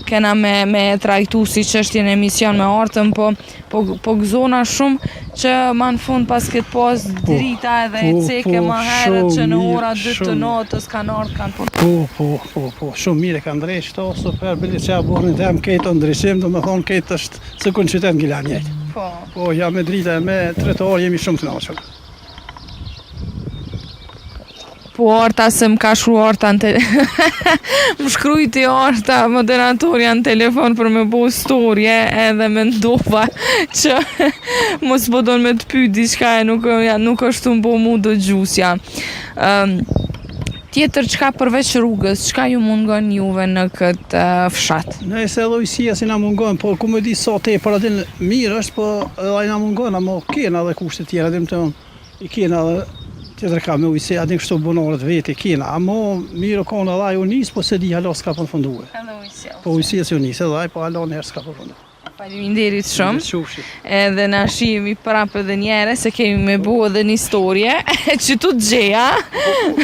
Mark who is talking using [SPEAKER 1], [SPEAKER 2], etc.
[SPEAKER 1] Kena me trajtu si çështjen e emision me artën, po gëzona shumë që ma në fund pas këtë pas drita edhe e ceke ma herët që në ora 2 të natës kanë ardhë
[SPEAKER 2] Po, shumë mire kanë drejt shto, super, bili që ja borën tem kejtë o ndryshim, do me thonë kejtë është se kënë qytet në Gilan njëjtë. Po, ja me drita e me tretor jemi shumë të knaqëm.
[SPEAKER 1] Po arta se më ka shru arta më shkrujti arta moderatorja në telefon për me bo storje edhe me ndova që mos bodon me të pyt diçka e nuk është të më bo mu do gjusja. Tjetër qka përveç rrugës, qka ju mungon juve në këtë fshat?
[SPEAKER 2] Nëse edhe ujësia si na mungon, po ku me di sa te për atin mirë është, po edhe na mungon, ama kena edhe kushtet tjera, dhe më të i kena edhe tjetër ka me ujësia, adin kështu bunarët veti kena, ama mirë o kona edhe ajo njës, po se di hala s'ka përfunduar.
[SPEAKER 1] Edhe ujësia.
[SPEAKER 2] Po ujësia si njës edhe po hala njerë s'ka përfunduar.
[SPEAKER 1] Faleminderit shumë. Edhe na shihemi prapë edhe njëherë se kemi me bu edhe një storje që tu gjeja.